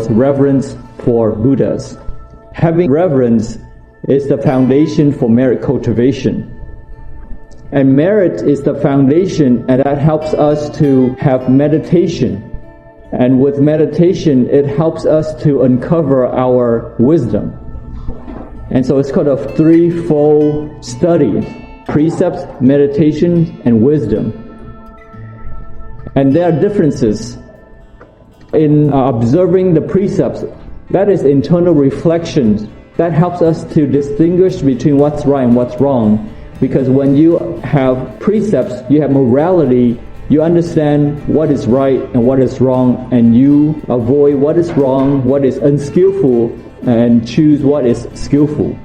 was reverence for Buddhas. Having reverence is the foundation for merit cultivation. And merit is the foundation, and that helps us to have meditation. And with meditation, it helps us to uncover our wisdom. And so it's called a threefold study: precepts, meditation, and wisdom. And there are differences. In observing the precepts, that is internal reflection. That helps us to distinguish between what's right and what's wrong. Because when you have precepts, you have morality, you understand what is right and what is wrong, and you avoid what is wrong, what is unskillful, and choose what is skillful.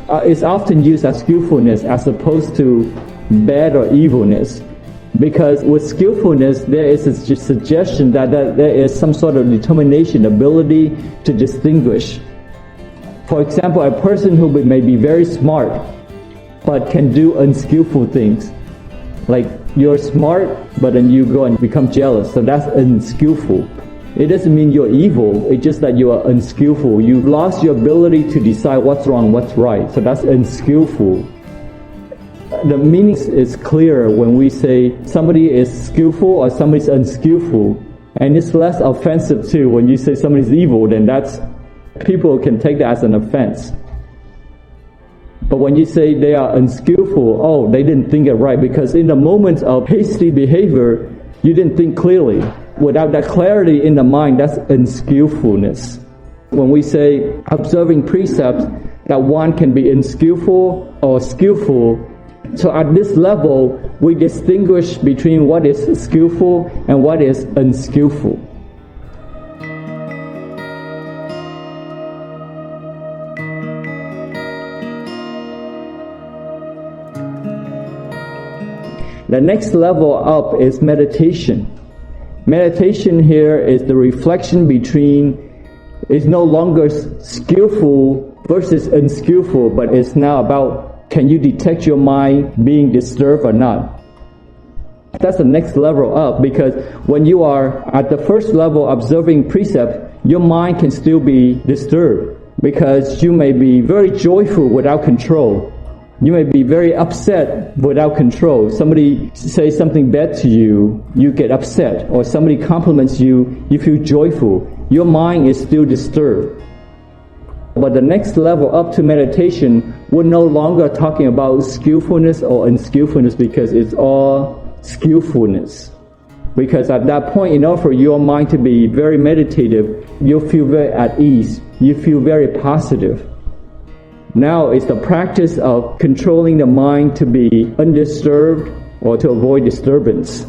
It's often used as skillfulness as opposed to bad or evilness. Because with skillfulness, there is a suggestion that there is some sort of determination, ability to distinguish. For example, a person who may be very smart, but can do unskillful things. Like, you're smart, but then you go and become jealous, so that's unskillful. It doesn't mean you're evil, it's just that you are unskillful. You've lost your ability to decide what's wrong, what's right, so that's unskillful. The meaning is clear when we say somebody is skillful or somebody's unskillful, and it's less offensive too. When you say somebody's evil, then people can take that as an offense. But when you say they are unskillful, oh, they didn't think it right, because in the moment of hasty behavior, you didn't think clearly. Without that clarity in the mind, that's unskillfulness. When we say observing precepts, that one can be unskillful or skillful. So at this level, we distinguish between what is skillful and what is unskillful. The next level up is meditation. Meditation here is the reflection between, it's no longer skillful versus unskillful, but it's now about, can you detect your mind being disturbed or not? That's the next level up, because when you are at the first level observing precept, your mind can still be disturbed, because you may be very joyful without control. You may be very upset without control. Somebody says something bad to you, you get upset. Or somebody compliments you, you feel joyful. Your mind is still disturbed. But the next level up to meditation, we're no longer talking about skillfulness or unskillfulness, because it's all skillfulness. Because at that point, in order for your mind to be very meditative, you'll feel very at ease. You feel very positive. Now it's the practice of controlling the mind to be undisturbed or to avoid disturbance.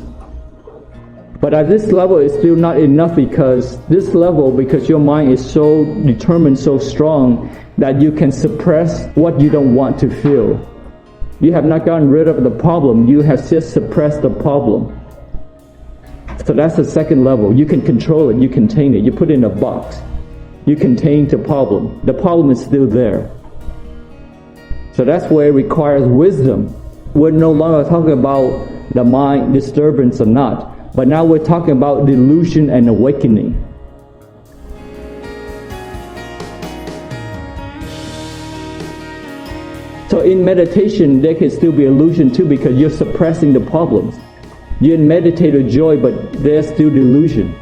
But at this level, it's still not enough, because your mind is so determined, so strong, that you can suppress what you don't want to feel. You have not gotten rid of the problem, you have just suppressed the problem. So that's the second level. You can control it, you contain it, you put it in a box. You contain the problem. The problem is still there. So that's where it requires wisdom. We're no longer talking about the mind disturbance or not, but now we're talking about delusion and awakening. So in meditation, there can still be illusion too, because you're suppressing the problems. You're in meditative joy, but there's still delusion.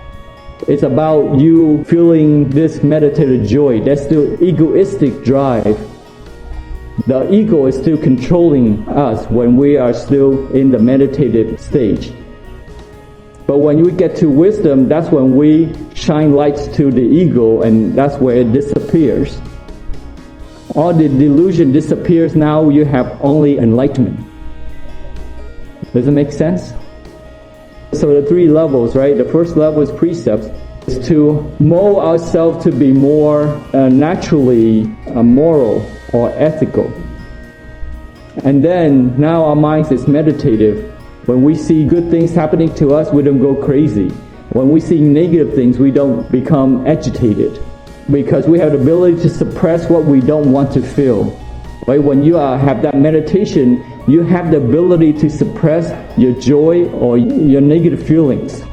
It's about you feeling this meditative joy. There's still egoistic drive. The ego is still controlling us when we are still in the meditative stage. But when we get to wisdom, that's when we shine lights to the ego, and that's where it disappears. All the delusion disappears. Now you have only enlightenment. Does it make sense? So the three levels, right? The first level is precepts. Is to mold ourselves to be more naturally moral or ethical. And then now our minds is meditative. When we see good things happening to us, we don't go crazy. When we see negative things, we don't become agitated, because we have the ability to suppress what we don't want to feel. Right? When you have that meditation, you have the ability to suppress your joy or your negative feelings.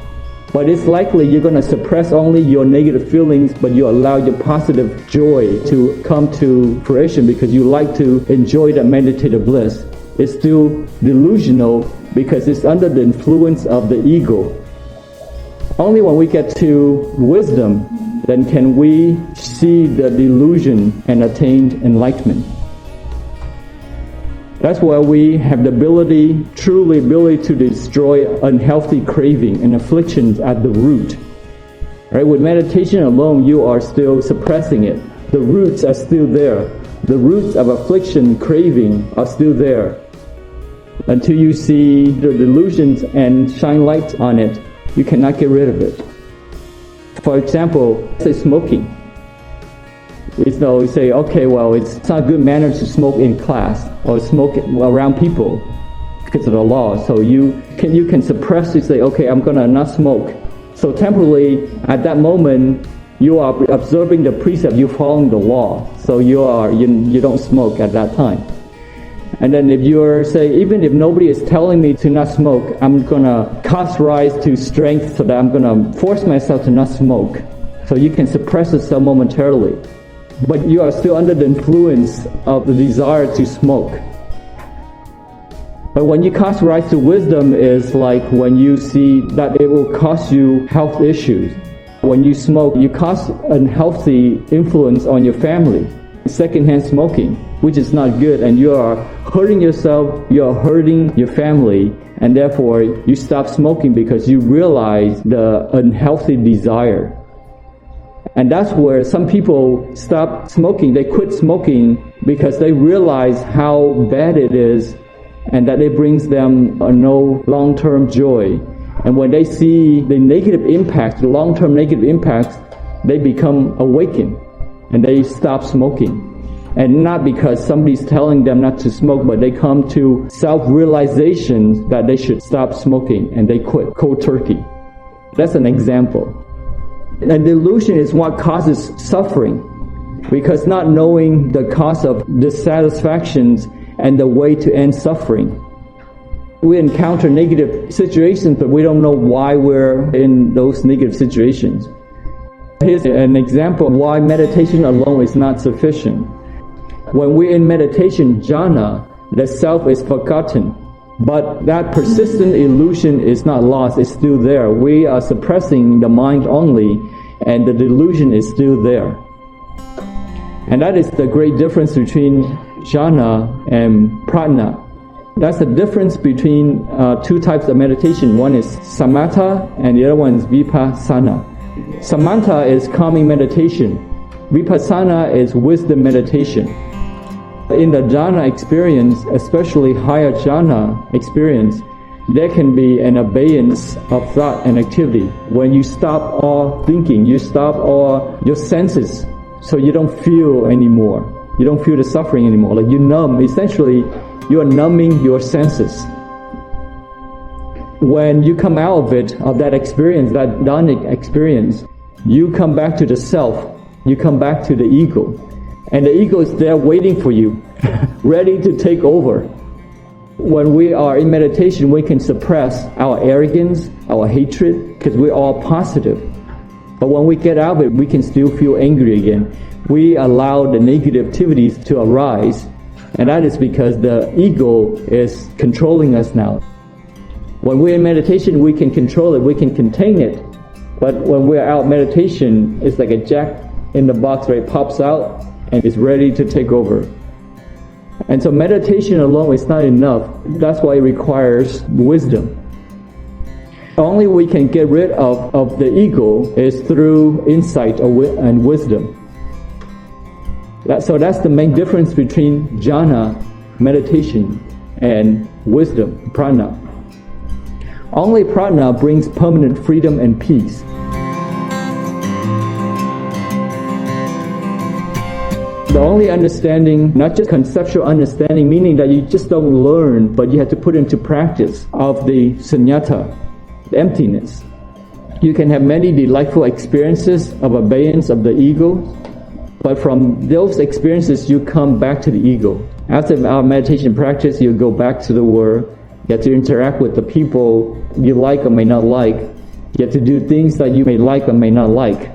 But it's likely you're going to suppress only your negative feelings, but you allow your positive joy to come to fruition because you like to enjoy that meditative bliss. It's still delusional because it's under the influence of the ego. Only when we get to wisdom, then can we see the delusion and attain enlightenment. That's where we have the ability to destroy unhealthy craving and afflictions at the root. Right? With meditation alone, you are still suppressing it. The roots are still there. The roots of affliction, craving are still there. Until you see the delusions and shine light on it, you cannot get rid of it. For example, say smoking. You say, okay, well, it's not good manners to smoke in class or smoke around people because of the law. So you can suppress to say, okay, I'm gonna not smoke. So temporarily, at that moment, you are observing the precept, you're following the law. So you don't smoke at that time. And then if you're even if nobody is telling me to not smoke, I'm gonna cause rise to strength so that I'm gonna force myself to not smoke. So you can suppress yourself momentarily. But you are still under the influence of the desire to smoke. But when you cause rise to wisdom is like when you see that it will cause you health issues. When you smoke, you cause unhealthy influence on your family. Secondhand smoking, which is not good, and you are hurting yourself, you are hurting your family, and therefore you stop smoking because you realize the unhealthy desire. And that's where some people stop smoking. They quit smoking because they realize how bad it is and that it brings them no long-term joy. And when they see the negative impacts, the long-term negative impacts, they become awakened and they stop smoking. And not because somebody's telling them not to smoke, but they come to self-realization that they should stop smoking and they quit cold turkey. That's an example. And delusion is what causes suffering, because not knowing the cause of dissatisfactions and the way to end suffering. We encounter negative situations, but we don't know why we're in those negative situations. Here's an example of why meditation alone is not sufficient. When we're in meditation, jhana, the self is forgotten. But that persistent illusion is not lost, it's still there. We are suppressing the mind only, and the delusion is still there. And that is the great difference between jhana and prajna. That's the difference between two types of meditation. One is samatha, and the other one is vipassana. Samatha is calming meditation. Vipassana is wisdom meditation. In the jhana experience, especially higher jhana experience, there can be an abeyance of thought and activity. When you stop all thinking, you stop all your senses, so you don't feel anymore. You don't feel the suffering anymore. Like you numb. Essentially, you are numbing your senses. When you come out of it, of that experience, that dharmic experience, you come back to the self. You come back to the ego. And the ego is there waiting for you, ready to take over. When we are in meditation, we can suppress our arrogance, our hatred, because we're all positive. But when we get out of it, we can still feel angry again. We allow the negativities to arise, and that is because the ego is controlling us now. When we're in meditation, we can control it, we can contain it. But when we're out meditation, it's like a jack in the box, right? It pops out and is ready to take over. And so meditation alone is not enough. That's why it requires wisdom. Only we can get rid of the ego is through insight and wisdom. So that's the main difference between jhana, meditation, and wisdom, prajna. Only prajna brings permanent freedom and peace. The only understanding, not just conceptual understanding, meaning that you just don't learn, but you have to put into practice of the sunyata, the emptiness. You can have many delightful experiences of abeyance of the ego, but from those experiences you come back to the ego. After our meditation practice, you go back to the world, you have to interact with the people you like or may not like. get to do things that you may like or may not like.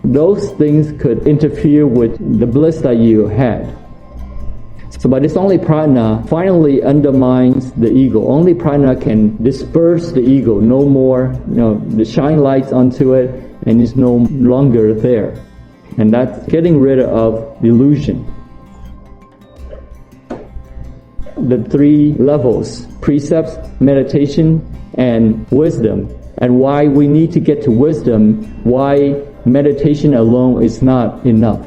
Those things could interfere with the bliss that you had. So, but it's only prana finally undermines the ego. Only prana can disperse the ego. No more, the shine lights onto it, and it's no longer there. And that's getting rid of delusion. The three levels: precepts, meditation, and wisdom. And why we need to get to wisdom, why meditation alone is not enough.